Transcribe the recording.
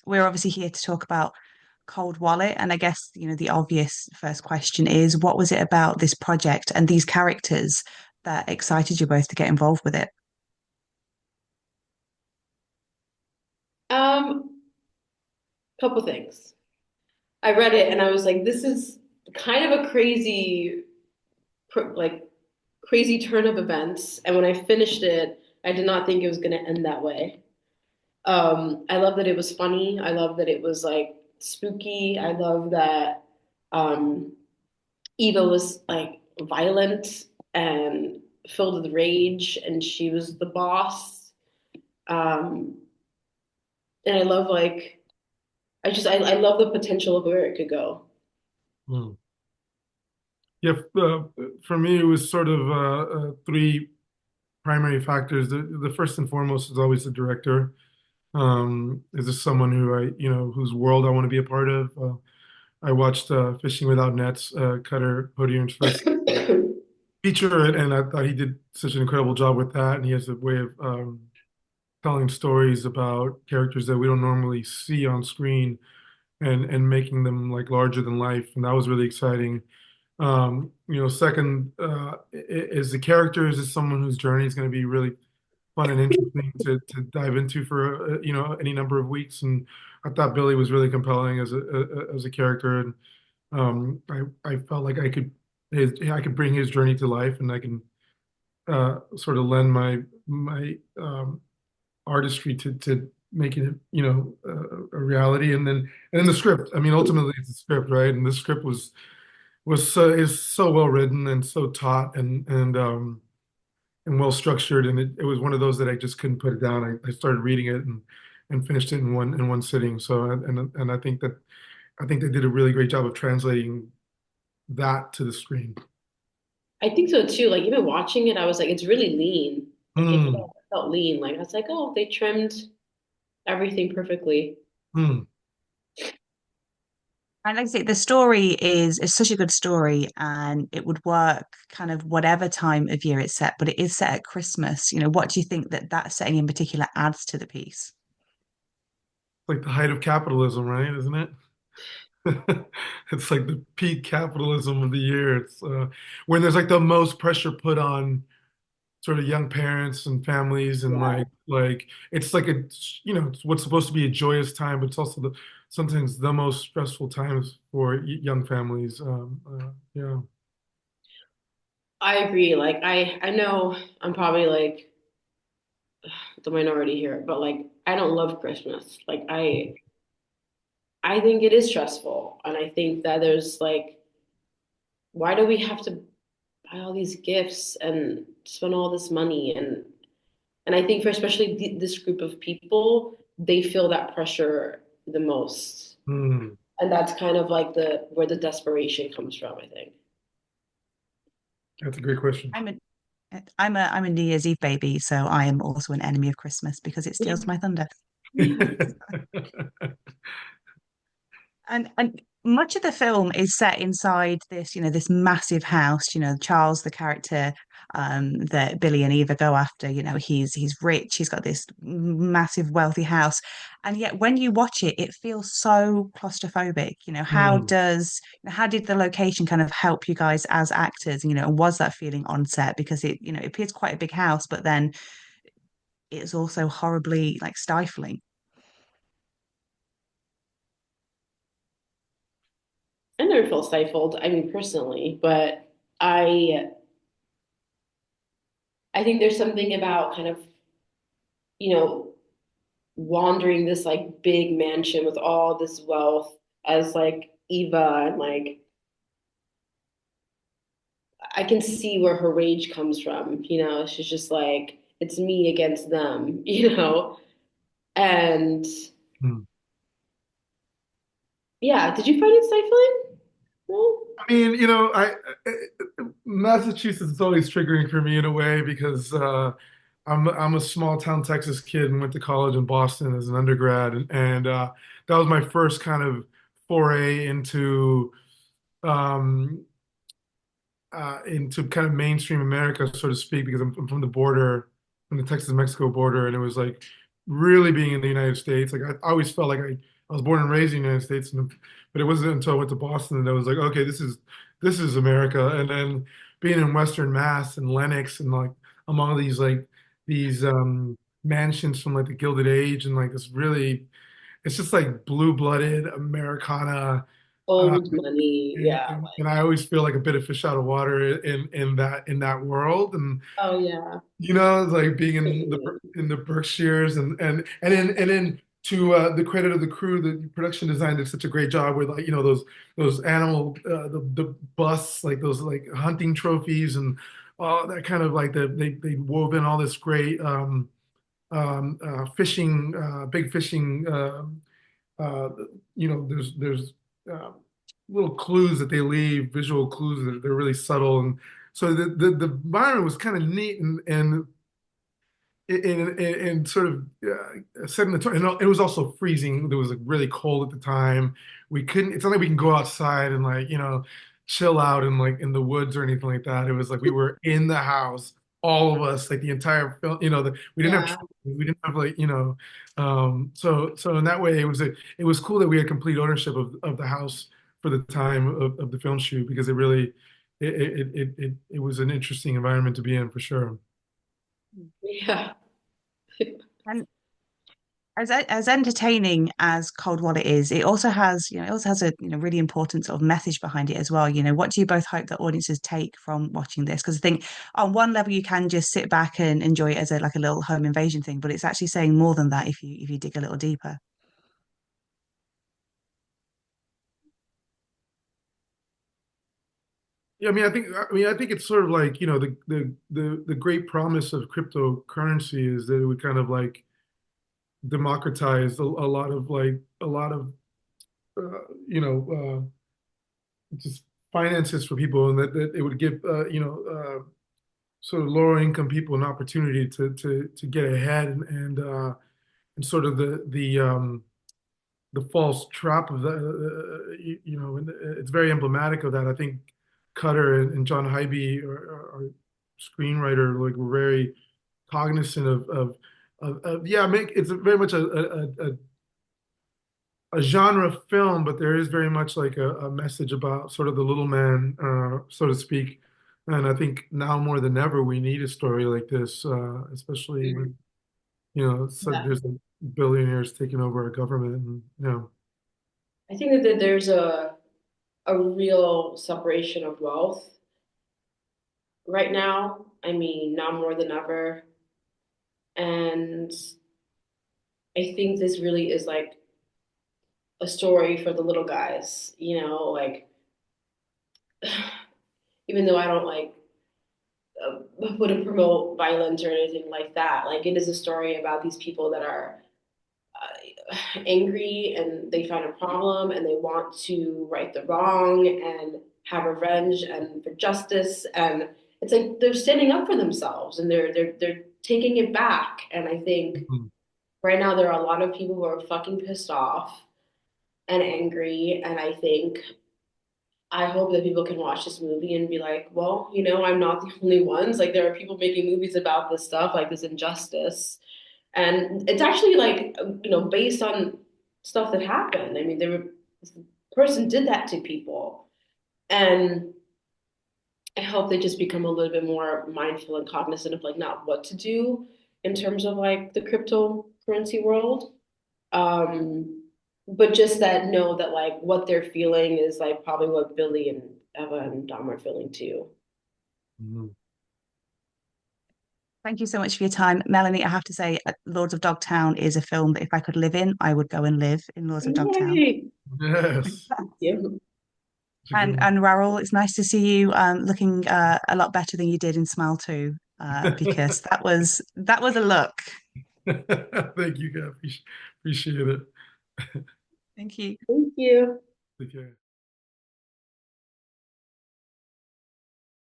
We're obviously here to talk about Cold Wallet, and I guess, the obvious first question is, what was it about this project and these characters that excited you both to get involved with it? Um, Couple things. I read it and I was like, this is kind of a like crazy turn of events. And when I finished it, I did not think it was going to end that way. I love that it was funny. I love that it was like spooky. I love that um, Eva was like violent and filled with rage, and she was the boss. Um, and I love like I love the potential of where it could go. Hmm. Yeah, for me, it was sort of three primary factors. The first and foremost is always the director. Is this someone who whose world I want to be a part of? I watched Fishing Without Nets, Cutter Hodier's first feature, and I thought he did such an incredible job with that. And he has a way of telling stories about characters that we don't normally see on screen, and making them like larger than life, and that was really exciting. Second, is the characters is someone whose journey is going to be really fun and interesting to dive into for any number of weeks. And I thought Billy was really compelling as a character, and I felt like I could bring his journey to life, and I can sort of lend my artistry to making it a reality. And then the script. I mean, ultimately it's a script, right? And the script is so well written and so taut and well structured, and it was one of those that I just couldn't put it down. I started reading it and finished it in one sitting. So and I think they did a really great job of translating that to the screen. I think so too. Like even watching it, I was like, it's really lean. Like Mm, it felt lean. Like I was like, oh, they trimmed everything perfectly. mm. And like I say, the story is such a good story, and it would work kind of whatever time of year it's set, but it is set at Christmas. What do you think that setting in particular adds to the piece? Like the height of capitalism, right? Isn't it? It's like the peak capitalism of the year. It's when there's like the most pressure put on sort of young parents and families, and Yeah. like it's like it's what's supposed to be a joyous time, but it's also sometimes the most stressful times for young families. Yeah. I agree. Like I know I'm probably like the minority here, but like I don't love Christmas. Like I think it is stressful, and I think that there's like why do we have to buy all these gifts and spend all this money and I think for especially this group of people, they feel that pressure the most. Hmm. And that's kind of like the where the desperation comes from, I think. That's a great question. I'm a I'm a New Year's Eve baby, so I am also an enemy of Christmas because it steals my thunder. And much of the film is set inside this, this massive house. Charles, the character that Billy and Eva go after, he's rich, he's got this massive wealthy house. And yet when you watch it, it feels so claustrophobic. Hmm. How did the location kind of help you guys as actors, and was that feeling on set? Because it appears quite a big house, but then it's also horribly like stifling. I never felt stifled, I mean personally, but I I think there's something about kind of, you know, wandering this like big mansion with all this wealth as like Eva and like I can see where her rage comes from, she's just like it's me against them, And Hmm. yeah, did you find it stifling? No? I mean, Massachusetts is always triggering for me in a way because I'm a small town Texas kid and went to college in Boston as an undergrad, and that was my first kind of foray um, into kind of mainstream America, so to speak, because I'm from the border, from the Texas-Mexico border, and it was like really being in the United States. Like I always felt like I was born and raised in the United States, but it wasn't until I went to Boston that I was like, okay, this is America. And then being in Western Mass and Lenox and like among these mansions from like the Gilded Age and like this really, it's just like blue-blooded Americana. Uh, Old money, and, yeah. and, and I always feel like a bit of fish out of water in that world. And Oh yeah. it's like being in the Berkshires and then to the credit of the crew, the production design did such a great job with like those animal the busts, like those like hunting trophies and all that kind of like they wove in all this great fishing big fishing uh, there's uh, little clues that they leave, visual clues that they're really subtle, and so the environment was kind of neat and sort of setting the tone. And it was also freezing. It was like really cold at the time. We couldn't. It's not like we can go outside and like chill out in like in the woods or anything like that. It was like we were in the house, all of us, like the entire film. We didn't have Yeah. we didn't have like so in that way it was cool that we had complete ownership of the house for the time of the film shoot because it really it was an interesting environment to be in for sure. Yeah. And as entertaining as Cold Wallet is, it also has, it also has a, really important sort of message behind it as well. What do you both hope that audiences take from watching this? Because I think on one level you can just sit back and enjoy it as a like a little home invasion thing, but it's actually saying more than that if you dig a little deeper. Yeah, I think it's sort of like, the great promise of cryptocurrency is that it would kind of like democratize a lot of just finances for people, and that it would give sort of lower income people an opportunity to get ahead and sort of the false trap of and it's very emblematic of that. I think Cutter and John Hybe, our screenwriter, like were very cognizant of yeah, it's very much a genre film, but there is very much like a message about sort of the little man, so to speak. And I think now more than ever, we need a story like this, especially Mhm. when so Yeah. there's like billionaires taking over our government, and I think that there's a real separation of wealth right now. I mean, now more than ever. And I think this really is like a story for the little guys, like even though I don't like wouldn't promote violence or anything like that, like it is a story about these people that are angry and they find a problem and they want to right the wrong and have revenge and for justice, and it's like they're standing up for themselves and they're taking it back. And I think Mhm. right now there are a lot of people who are fucking pissed off and angry, and I think I hope that people can watch this movie and be like, well, I'm not the only ones. Like, there are people making movies about this stuff, like this injustice. And it's actually like, based on stuff that happened. I mean, this person did that to people. And I hope they just become a little bit more mindful and cognizant of like not what to do in terms of like the cryptocurrency world. Um, but just that know that like what they're feeling is like probably what Billy and Eva and Dom are feeling too. Mhm. Thank you so much for your time, Melanie. I have to say, Lords of Dogtown is a film that if I could live in, I would go and live in Lords of Dogtown. Yay! Yes, Yeah. it's a good And one. Raoul, it's nice to see you looking a lot better than you did in Smile 2, because that was a look. Thank you, guys. Appreciate it. Thank you. Thank you. Take care.